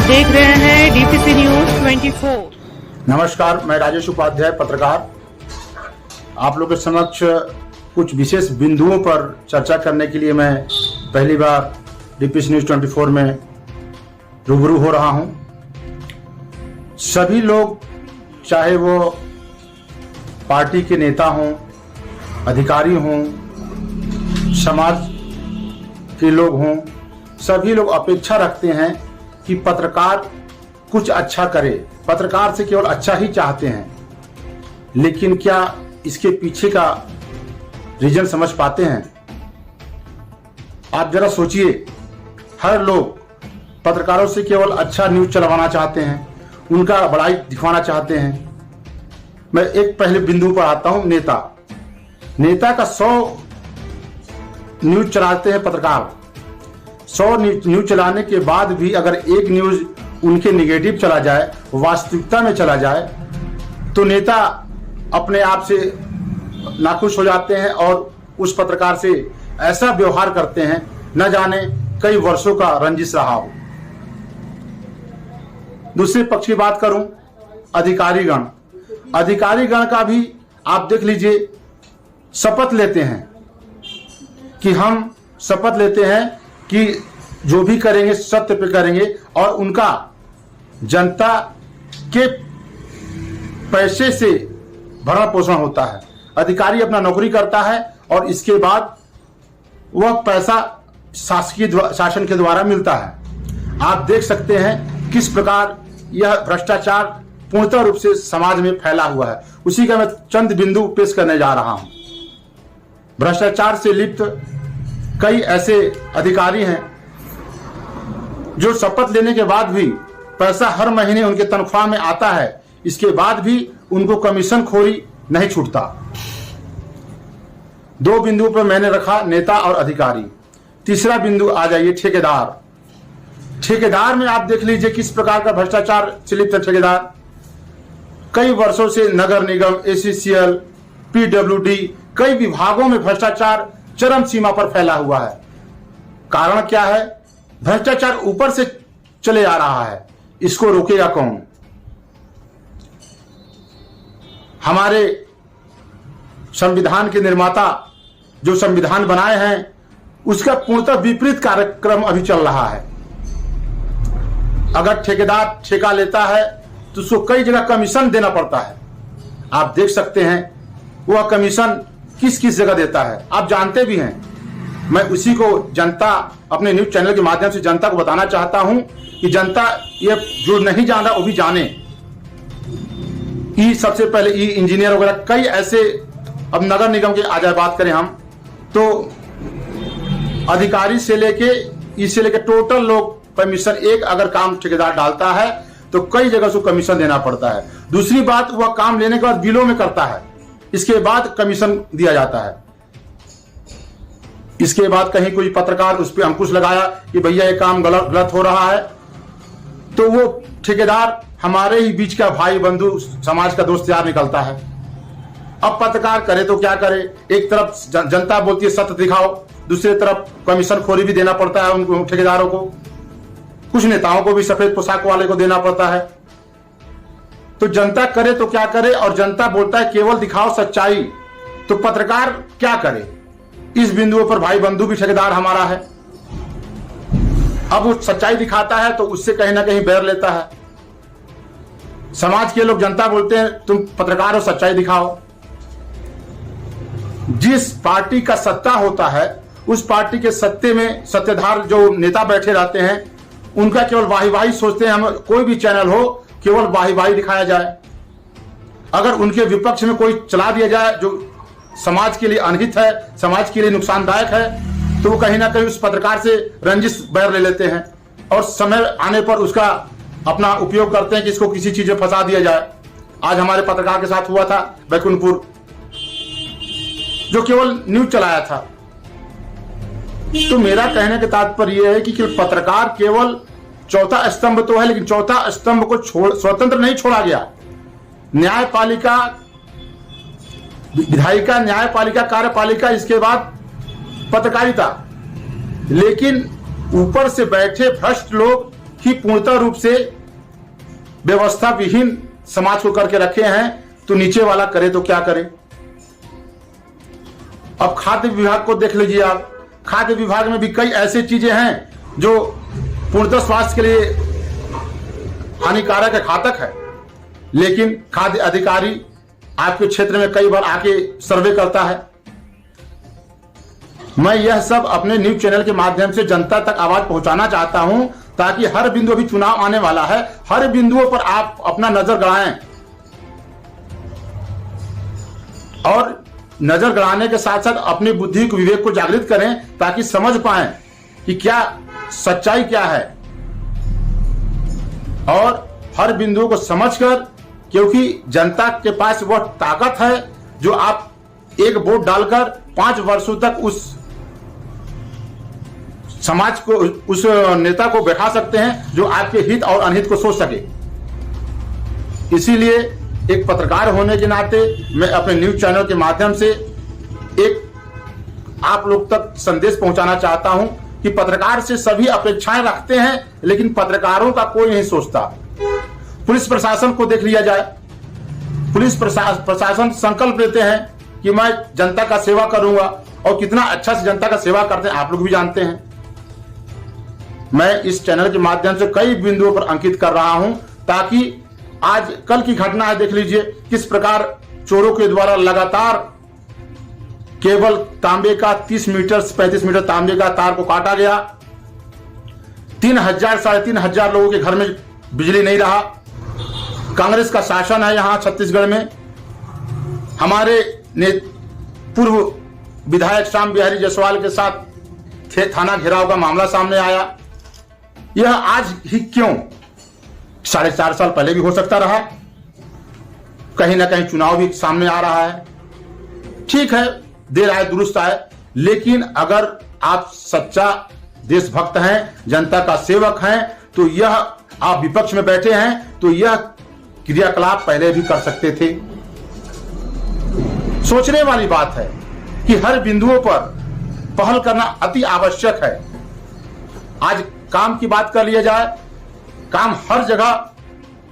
देख रहे हैं डीपीसी न्यूज 24। नमस्कार, मैं राजेश उपाध्याय पत्रकार आप लोग के समक्ष कुछ विशेष बिंदुओं पर चर्चा करने के लिए मैं पहली बार डीपीसी न्यूज 24 में रूबरू हो रहा हूं। सभी लोग, चाहे वो पार्टी के नेता हों, अधिकारी हों, समाज के लोग हों, सभी लोग अपेक्षा रखते हैं कि पत्रकार कुछ अच्छा करे। पत्रकार से केवल अच्छा ही चाहते हैं, लेकिन क्या इसके पीछे का रीजन समझ पाते हैं? आप जरा सोचिए, हर लोग पत्रकारों से केवल अच्छा न्यूज चलवाना चाहते हैं, उनका बड़ाई दिखवाना चाहते हैं। मैं एक पहले बिंदु पर आता हूं। नेता का 100 न्यूज चलाते हैं पत्रकार। 100 न्यूज चलाने के बाद भी अगर एक न्यूज उनके निगेटिव चला जाए, वास्तविकता में चला जाए, तो नेता अपने आप से नाखुश हो जाते हैं और उस पत्रकार से ऐसा व्यवहार करते हैं न जाने कई वर्षों का रंजिश रहा हो। दूसरे पक्ष की बात करूं, अधिकारीगण का भी आप देख लीजिए, शपथ लेते हैं कि हम शपथ लेते हैं कि जो भी करेंगे सत्य पे करेंगे, और उनका जनता के पैसे से भरण पोषण होता है। अधिकारी अपना नौकरी करता है और इसके बाद वह पैसा शासन के द्वारा मिलता है। आप देख सकते हैं किस प्रकार यह भ्रष्टाचार पूर्णतः रूप से समाज में फैला हुआ है। उसी का मैं चंद बिंदु पेश करने जा रहा हूं। भ्रष्टाचार से लिप्त कई ऐसे अधिकारी हैं जो शपथ लेने के बाद भी पैसा हर महीने उनके तनख्वाह में आता है, इसके बाद भी उनको कमीशन खोरी नहीं छूटता। 2 बिंदुओं पर मैंने रखा, नेता और अधिकारी। तीसरा बिंदु आ जाइए, ठेकेदार में आप देख लीजिए किस प्रकार का भ्रष्टाचार से लिप्त है ठेकेदार। कई वर्षों से नगर निगम, ACCL, PWD, कई विभागों में भ्रष्टाचार चरम सीमा पर फैला हुआ है। कारण क्या है? भ्रष्टाचार ऊपर से चले आ रहा है, इसको रोकेगा कौन? हमारे संविधान के निर्माता जो संविधान बनाए हैं, उसका पूर्णतः विपरीत कार्यक्रम अभी चल रहा है। अगर ठेकेदार ठेका लेता है तो उसको कई जगह कमीशन देना पड़ता है। आप देख सकते हैं वह कमीशन किस किस जगह देता है, आप जानते भी हैं। मैं उसी को जनता, अपने न्यूज चैनल के माध्यम से जनता को बताना चाहता हूं कि जनता ये जो नहीं जान रहा वो भी जाने। सबसे पहले इंजीनियर वगैरह कई ऐसे, अब नगर निगम की आ जाए बात करें हम, तो अधिकारी से लेके टोटल लोग कमीशन, एक अगर काम ठेकेदार डालता है तो कई जगह उसको कमीशन देना पड़ता है। दूसरी बात, वह काम लेने के बाद बिलों में करता है, इसके बाद कमीशन दिया जाता है। इसके बाद कहीं कोई पत्रकार उस पर अंकुश लगाया कि भैया ये काम गलत हो रहा है, तो वो ठेकेदार हमारे ही बीच का भाई बंधु, समाज का दोस्त यार निकलता है। अब पत्रकार करे तो क्या करे? एक तरफ जनता बोलती है सत्य दिखाओ, दूसरी तरफ कमीशन खोरी भी देना पड़ता है उनको, ठेकेदारों को। कुछ नेताओं को भी सफेद पोशाक वाले को देना पड़ता है। तो जनता करे तो क्या करे, और जनता बोलता है केवल दिखाओ सच्चाई, तो पत्रकार क्या करे? इस बिंदुओं पर भाई बंधु भी ठेकेदार हमारा है। अब वो सच्चाई दिखाता है तो उससे कहीं ना कहीं बैर लेता है। समाज के लोग, जनता बोलते हैं तुम पत्रकार हो, सच्चाई दिखाओ। जिस पार्टी का सत्ता होता है, उस पार्टी के सत्ते में सत्ताधार जो नेता बैठे रहते हैं, उनका केवल वाही सोचते हैं। हम कोई भी चैनल हो, केवल वाही दिखाया जाए। अगर उनके विपक्ष में कोई चला दिया जाए जो समाज के लिए अनहित है, समाज के लिए नुकसानदायक है, तो वो कहीं ना कहीं उस पत्रकार से रंजिश बैर ले लेते हैं और समय आने पर उसका अपना उपयोग करते हैं कि इसको किसी चीज में फंसा दिया जाए। आज हमारे पत्रकार के साथ हुआ था बैकुंठपुर, जो केवल न्यूज चलाया था। तो मेरा कहने का तात्पर्य यह है कि पत्रकार केवल चौथा स्तंभ तो है, लेकिन चौथा स्तंभ को स्वतंत्र नहीं छोड़ा गया। न्यायपालिका, विधायिका, न्यायपालिका, कार्यपालिका, इसके बाद पत्रकारिता, लेकिन ऊपर से बैठे भ्रष्ट लोग ही पूर्णतः रूप से व्यवस्था विहीन समाज को करके रखे हैं, तो नीचे वाला करे तो क्या करे। अब खाद्य विभाग को देख लीजिए आप, खाद्य विभाग में भी कई ऐसी चीजें हैं जो पूर्णतः स्वास्थ्य के लिए हानिकारक है, घातक है, लेकिन खाद्य अधिकारी आपके क्षेत्र में कई बार आके सर्वे करता है। मैं यह सब अपने न्यूज चैनल के माध्यम से जनता तक आवाज पहुंचाना चाहता हूं, ताकि हर बिंदु, अभी चुनाव आने वाला है, हर बिंदुओं पर आप अपना नजर गड़ाएं और नजर गड़ाने के साथ साथ अपनी बुद्धि को, विवेक को जागृत करें, ताकि समझ पाएं कि क्या सच्चाई क्या है, और हर बिंदु को समझकर, क्योंकि जनता के पास वह ताकत है जो आप एक वोट डालकर 5 वर्षों तक उस समाज को, उस नेता को बैठा सकते हैं जो आपके हित और अनहित को सोच सके। इसीलिए एक पत्रकार होने के नाते मैं अपने न्यूज चैनल के माध्यम से एक आप लोग तक संदेश पहुंचाना चाहता हूं कि पत्रकार से सभी अपेक्षाएं रखते हैं, लेकिन पत्रकारों का कोई नहीं सोचता। पुलिस प्रशासन को देख लिया जाए, पुलिस प्रशासन संकल्प लेते हैं कि मैं जनता का सेवा करूंगा, और कितना अच्छा से जनता का सेवा करते हैं आप लोग भी जानते हैं। मैं इस चैनल के माध्यम से कई बिंदुओं पर अंकित कर रहा हूं, ताकि आज कल की घटना है, देख लीजिए किस प्रकार चोरों के द्वारा लगातार केवल तांबे का 30 मीटर 35 मीटर तांबे का तार को काटा गया। 3,000 साढ़े 3,000 लोगों के घर में बिजली नहीं रहा। कांग्रेस का शासन है यहां छत्तीसगढ़ में। हमारे पूर्व विधायक श्याम बिहारी जायसवाल के साथ थाना घेराव का मामला सामने आया। यह आज ही क्यों, 4.5 साल पहले भी हो सकता रहा। कहीं ना कहीं चुनाव भी सामने आ रहा है, ठीक है, देर आए दुरुस्त आए, लेकिन अगर आप सच्चा देशभक्त हैं, जनता का सेवक हैं, तो यह आप विपक्ष में बैठे हैं तो यह क्रियाकलाप पहले भी कर सकते थे। सोचने वाली बात है कि हर बिंदुओं पर पहल करना अति आवश्यक है। आज काम की बात कर लिया जाए, काम हर जगह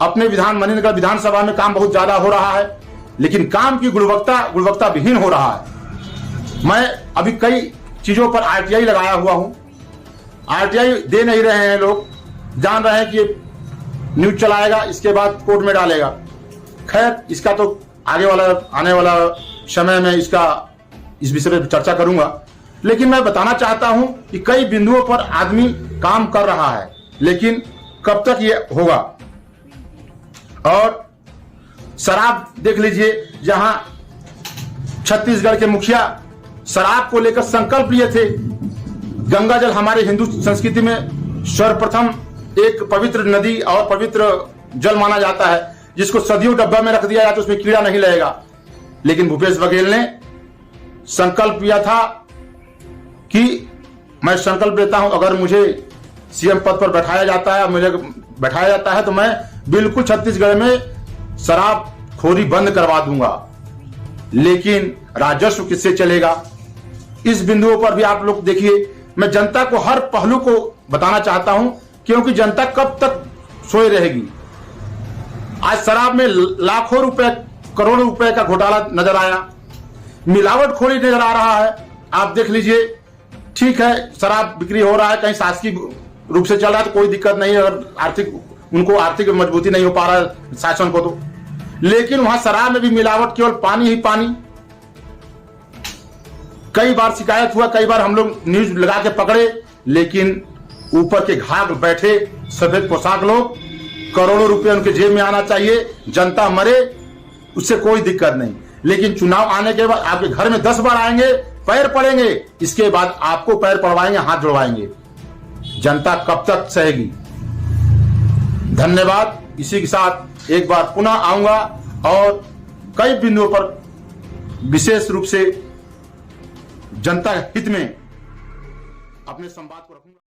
अपने मणिनगर विधानसभा में काम बहुत ज्यादा हो रहा है, लेकिन काम की गुणवत्ता विहीन हो रहा है। मैं अभी कई चीजों पर आरटीआई लगाया हुआ हूं, आरटीआई दे नहीं रहे हैं लोग, जान रहे हैं कि न्यूज चलाएगा इसके बाद कोर्ट में डालेगा। खैर, इसका तो आने वाला समय में इस विषय पर चर्चा करूंगा, लेकिन मैं बताना चाहता हूं कि कई बिंदुओं पर आदमी काम कर रहा है, लेकिन कब तक ये होगा। और शराब देख लीजिए, जहां छत्तीसगढ़ के मुखिया शराब को लेकर संकल्प लिए थे। गंगा जल हमारे हिंदू संस्कृति में सर्वप्रथम एक पवित्र नदी और पवित्र जल माना जाता है, जिसको सदियों डब्बा में रख दिया जाए तो उसमें कीड़ा नहीं लगेगा। लेकिन भूपेश बघेल ने संकल्प लिया था कि मैं संकल्प लेता हूं, अगर मुझे सीएम पद पर बैठाया जाता है तो मैं बिल्कुल छत्तीसगढ़ में शराब खोरी बंद करवा दूंगा। लेकिन राजस्व किससे चलेगा, इस बिंदुओं पर भी आप लोग देखिए। मैं जनता को हर पहलू को बताना चाहता हूं, क्योंकि जनता कब तक सोए रहेगी। आज शराब में लाखों रुपए, करोड़ों रुपए का घोटाला नजर आया, मिलावटखोरी नजर आ रहा है। आप देख लीजिए, ठीक है, शराब बिक्री हो रहा है, कहीं शासकीय रूप से चल रहा है तो कोई दिक्कत नहीं है, अगर उनको आर्थिक मजबूती नहीं हो पा रहा है शासन को तो, लेकिन वहां शराब में भी मिलावट, केवल पानी ही पानी। कई बार शिकायत हुआ, कई बार हम लोग न्यूज लगा के पकड़े, लेकिन ऊपर के घाट बैठे सफेद पोशाक लोग, करोड़ों रुपए उनके जेब में आना चाहिए, जनता मरे उससे कोई दिक्कत नहीं। लेकिन चुनाव आने के बाद आपके घर में 10 बार आएंगे, पैर पड़ेंगे, इसके बाद आपको पैर पड़वाएंगे, हाथ जुड़वाएंगे। जनता कब तक सहेगी। धन्यवाद। इसी के साथ एक बार पुनः आऊंगा और कई बिंदुओं पर विशेष रूप से जनता हित में अपने संवाद को रखूंगा।